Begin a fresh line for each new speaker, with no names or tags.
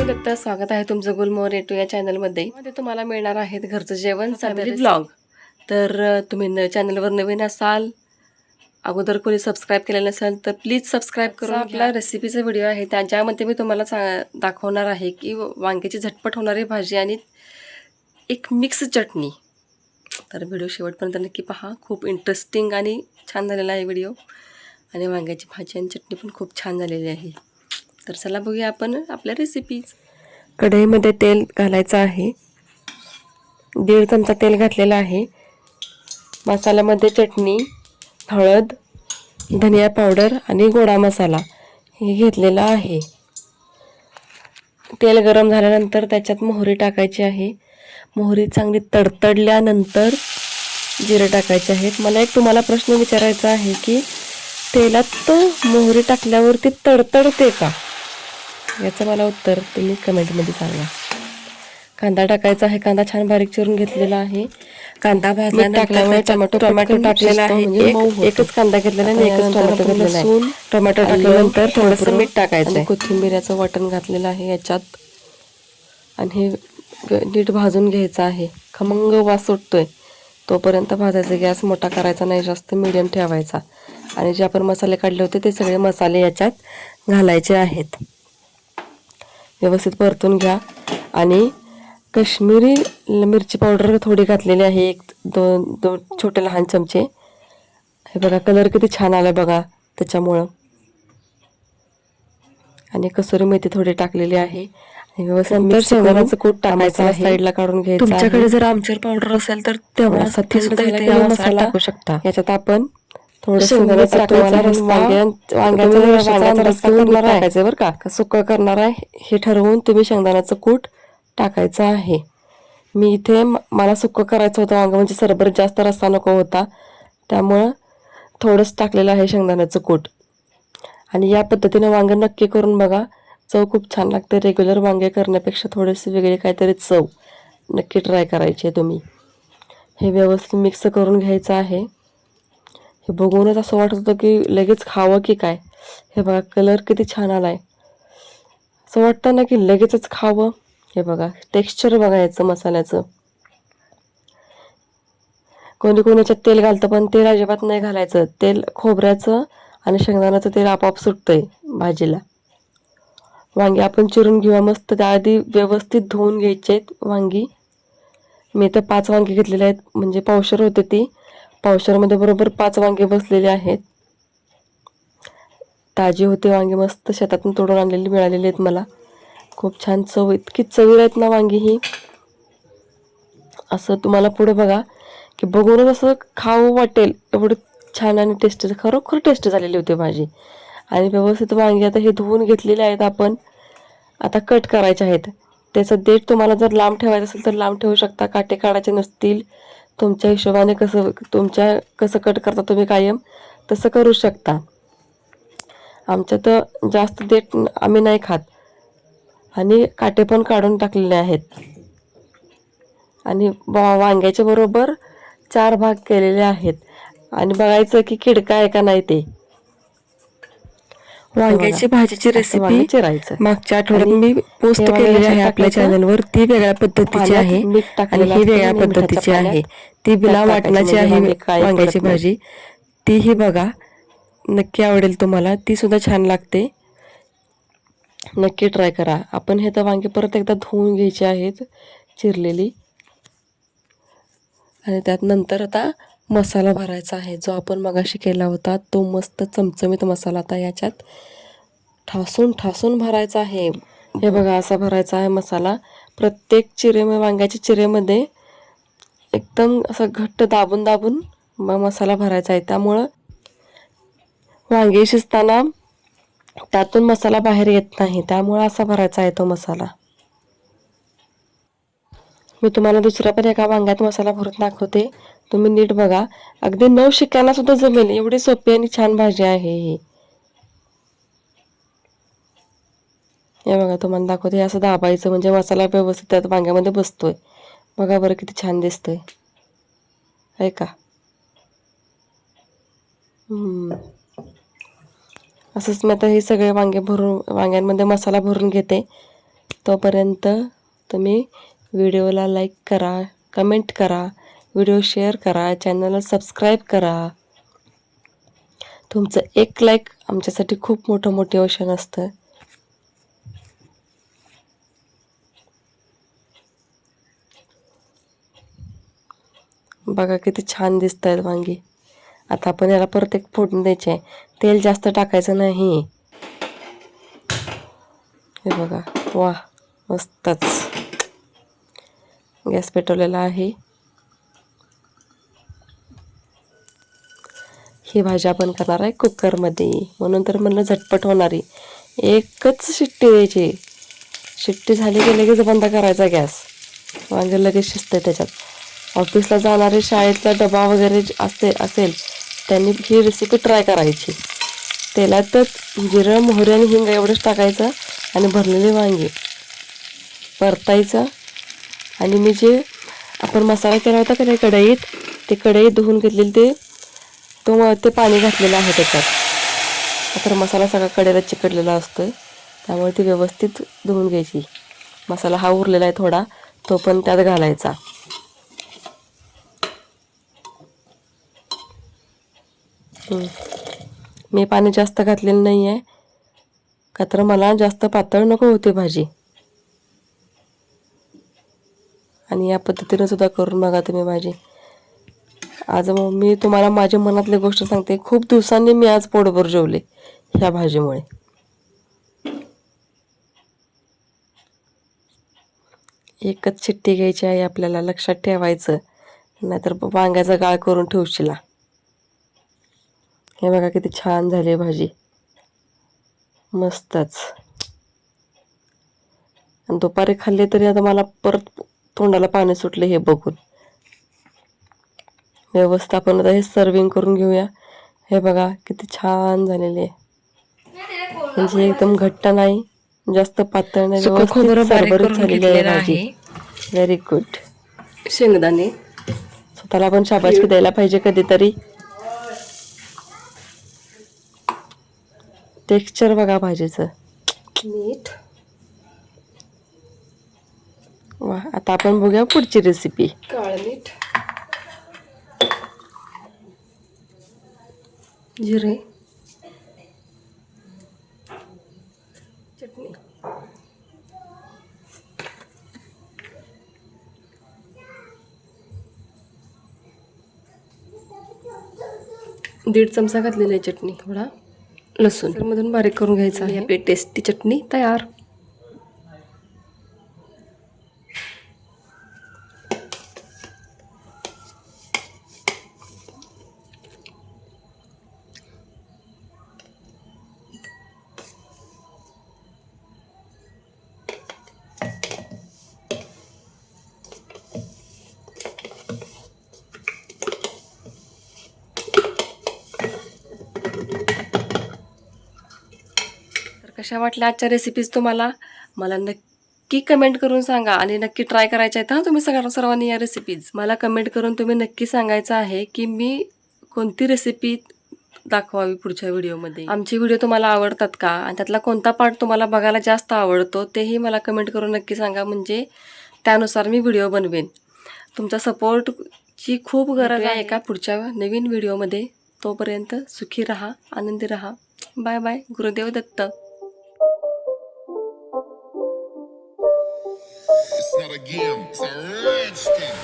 दत्ता, स्वागत आहे तुमचं गुलमोहर येटू या चॅनलमध्ये. मध्ये तुम्हाला मिळणार आहेत घरचं जेवण फॅमिली ब्लॉग. तर तुम्ही चॅनलवर नवीन असाल, अगोदर कोणी सबस्क्राईब केलेलं नसेल तर प्लीज सबस्क्राईब करून आपला रेसिपीचा व्हिडिओ आहे त्याच्यामध्ये मी तुम्हाला दाखवणार आहे की वांग्याची झटपट होणारी भाजी आणि एक मिक्स चटणी. तर व्हिडिओ शेवटपर्यंत नक्की पहा, खूप इंटरेस्टिंग आणि छान झालेला आहे व्हिडिओ. आणि वांग्याची भाजी आणि चटणी पण खूप छान झालेली आहे. तर चला बघूया आपण आपल्या रेसिपीज. कढईमध्ये तेल घालायचं आहे. 1.5 चमचा तेल घातलेलं आहे. मसाल्यामध्ये चटणी, हळद, धनिया पावडर आणि गोडा मसाला हे घेतलेला आहे. तेल गरम झाल्यानंतर त्याच्यात मोहरी टाकायची आहे. मोहरी चांगली तडतडल्यानंतर जिरे टाकायचे आहेत. मला एक तुम्हाला प्रश्न विचारायचा आहे की तेलात मोहरी टाकल्यावरती तडतडते का? याचं मला उत्तर तुम्ही कमेंटमध्ये सांगा. कांदा टाकायचा आहे. कांदा छान बारीक चिरून घेतलेला आहे. कांदा भाजल्यानंतर टोमॅटो टाकलेला आहे. एकच कांदा घेतलेला आणि एकच टोमॅटो घेतलेला आहे. टोमॅटो टाकल्यानंतर थोडंसं मीठ टाकायचं आहे. कोथिंबीरचं वाटण घातलेलं आहे याच्यात आणि हे नीट भाजून घ्यायचं आहे. खमंग वास सुटतोय तोपर्यंत भाजायचा. गॅस मोठा करायचा नाही, जास्त मीडियम ठेवायचा. आणि जे आपण मसाले काढले होते ते सगळे मसाले याच्यात घालायचे आहेत. व्यवस्थित परतून घ्या. आणि काश्मीरी मिरची पावडर थोडी घातलेली आहे, 1-2 छोटे लहान चमचे. हे बघा कलर किती छान आला बघा त्याच्यामुळं. आणि कसुरी मेथी थोडी टाकलेली आहे. नंतर शेंगदाण्याचं कूट टाकायचं आहे, साईडला काढून घ्यायचं. तुमच्याकडे जर आमचूर पावडर असेल तर तेवढा मसाला टाकू शकता. याच्यात आपण थोडंसं टाकायचं. वांग्याचा रस्सा करणार आहे बरं का सुक्का करणार आहे हे ठरवून तुम्ही शेंगदाण्याचं कूट टाकायचं आहे. मी इथे मला सुक्कं करायचं होतं वांग, म्हणजे सरबत जास्त रस्सा नको होता, त्यामुळं थोडंच टाकलेलं आहे शेंगदाण्याचं कूट. आणि या पद्धतीने वांग नक्की करून बघा, चव खूप छान लागते. रेग्युलर वांगे करण्यापेक्षा थोडेसे वेगळे काहीतरी चव नक्की ट्राय करायची आहे तुम्ही. हे व्यवस्थित मिक्स करून घ्यायचं आहे. हे बघूनच असं वाटत होतं की लगेच खावं की काय. हे बघा कलर किती छान आलाय, असं वाटतं ना की लगेचच खावं. हे बघा टेक्स्चर बघा याचं मसाल्याचं. कोणी याच्यात तेल घालतं पण तेल अजिबात नाही घालायचं. तेल खोबऱ्याचं आणि शेंगदाण्याचं तेल आपोआप सुटतंय भाजीला. वांगी आपण चिरून घेऊया मस्त. त्याआधी व्यवस्थित धुवून घ्यायचे आहेत वांगी. मी तर 5 वांगी घेतलेले आहेत, म्हणजे पावशेर होते ती. पावशेरमध्ये बरोबर 5 वांगे बसलेले आहेत. ताजी होते वांगी, मस्त शेतातून तोडून आणलेली मिळालेली आहेत मला. खूप छान चव, इतकी चवीला आहेत ना वांगी ही. असं तुम्हाला पुढे बघा की बघूनच असं खावं वाटेल एवढं छान आणि टेस्टी, खरोखर टेस्टी झालेली होती भाजी. आणि व्यवस्थित वांगी आता हे धुवून घेतलेले आहेत आपण. आता कट करायचे आहेत. त्याचं देठ तुम्हाला जर लांब ठेवायचं असेल तर लांब ठेवू शकता, काटे काढायचे नसतील तुमच्या हिशोबाने, कसं कट करता तुम्ही कायम तसं करू शकता. आमच्या तर जास्त देठ आम्ही नाही खात आणि काटे पण काढून टाकलेले आहेत. आणि वांग्याच्या बरोबर 4 भाग केलेले आहेत. आणि बघायचं की किडका आहे का नाही ते. वांग्याची भाजीची रेसिपी मागच्या आठवड्यात मी पोस्ट केलेली आहे आपल्या चॅनलवर. ती वेगळ्या पद्धतीची आहे आणि ही वेगळ्या पद्धतीची आहे. ती बिना वाटणाची आहे वांग्याची भाजी. तीही बघा, नक्की आवडेल तुम्हाला. ती सुद्धा छान लागते, नक्की ट्राय करा. आपण हे तर वांगे परत एकदा धुवून घ्यायचे आहेत चिरलेली. आणि त्यात नंतर आता मसाला भरायचा आहे, जो आपण मगाशी केला होता तो मस्त चमचमीत मसाला आता याच्यात ठासून भरायचा आहे. हे बघा असा भरायचा आहे मसाला. प्रत्येक वांग्याच्या चिरेमध्ये एकदम असं घट्ट दाबून मसाला भरायचा आहे. त्यामुळं वांगे शिजताना त्यातून मसाला बाहेर येत नाही, त्यामुळं असा भरायचा आहे तो मसाला. मी तुम्हाला दुसऱ्या पण एका वांग्यात मसाला भरून दाखवते, तुम्ही नीट बघा. अगदी नवशिक्यांना सुद्धा जमेल एवढी सोपी आणि छान भाजी आहे ही. हे बघा तुम्हाला दाखवते, असं दाबायचं म्हणजे मसाला व्यवस्थित त्यात वांग्यामध्ये बसतोय. बघा बरं किती छान दिसतोय आहे का. असंच मी आता हे सगळे वांग्यांमध्ये मसाला भरून घेते. तोपर्यंत तुम्ही व्हिडिओला लाईक करा, कमेंट करा, व्हिडिओ शेअर करा, चॅनलला सबस्क्राईब करा. तुमचं एक लाईक आमच्यासाठी खूप मोठं मोटिवेशन असतं. बघा किती छान दिसत आहेत वांगी. आता आपण याला परत एक फोडणी द्यायची आहे. तेल जास्त टाकायचं नाही. हे बघा, वा मस्तच. गॅस पेटवलेला आहे. ही भाजी आपण करणार आहे कुकरमध्ये, म्हणून तर म्हणलं झटपट होणारी. एकच शिट्टी द्यायची. शिट्टी झाली की लगेच बंद करायचा गॅस. वांगे लगेच शिजते त्याच्यात. ऑफिसला जाणारे, शाळेतला डबा वगैरे असेल त्यांनी ही रेसिपी ट्राय करायची. तेलातच जिरं, मोहरी आणि हिंग एवढंच टाकायचं आणि भरलेली वांगी परतायचं. आणि मी जे आपण मसाला केला होता का नाही कढईत, ते कढईत धुवून घेतलेली ते पाणी घातलेलं आहे त्याच्यात. तर मसाला सगळा कढईला चिकटलेला असतोय, त्यामुळे ती व्यवस्थित धुवून घ्यायची. मसाला हा उरलेला आहे थोडा, तो पण त्यात घालायचा. मी पाणी जास्त घातलेलं नाही आहे, का तर मला जास्त पातळ नको होती भाजी. आणि या पद्धतीने सुद्धा करून बघा तुम्ही भाजी. आज मी तुम्हाला माझ्या मनातली गोष्ट सांगते. खूप दिवसांनी मी आज पोटभर जेवले ह्या भाजीमुळे. एकच शिट्टी घ्यायची आहे आपल्याला, लक्षात ठेवायचं, नाहीतर वांग्याचा गाळ करून ठेवशीला. हे बघा किती छान झाली भाजी, मस्तच. आणि दुपारी खाल्ले तरी आता मला परत तोंडाला पाणी सुटले हे बघून. व्यवस्थापन आता हे सर्विंग करून घेऊया. हे बघा किती छान झालेले आहे. म्हणजे एकदम घट्ट नाही, जास्त पातळ नाही, व्यवस्थित सरभरीत झालेली आहे भाजी. Very good. शेंगदाणे स्वतःला पण शाबासकी द्यायला पाहिजे कधीतरी. टेक्स्चर बघा भाजीचं. मीठ. वा, आता आपण बघूया पुढची रेसिपी. काळं मीठ, जिरे, चटणी, दीड चमचा घातलेली आहे चटणी. थोडा लसूण मधून बारीक करून घ्यायचा आहे. आपली टेस्टी चटणी तयार. कशा वाटल्या आजच्या रेसिपीज तुम्हाला? मला नक्की कमेंट करून सांगा आणि नक्की ट्राय करायच्या आहेत तुम्ही सर्वांनी या रेसिपीज. मला कमेंट करून तुम्ही नक्की सांगायचं आहे की मी कोणती रेसिपी दाखवावी पुढच्या व्हिडिओमध्ये. आमचे व्हिडिओ तुम्हाला आवडतात का आणि त्यातला कोणता पार्ट तुम्हाला बघायला जास्त आवडतो तेही मला कमेंट करून नक्की सांगा. म्हणजे त्यानुसार मी व्हिडिओ बनवेन. तुमचा सपोर्टची खूप गरज आहे एका पुढच्या नवीन व्हिडिओमध्ये. तोपर्यंत सुखी राहा, आनंदी राहा. Bye bye. Gurudev Datta.
It's not a game, it's a rich thing.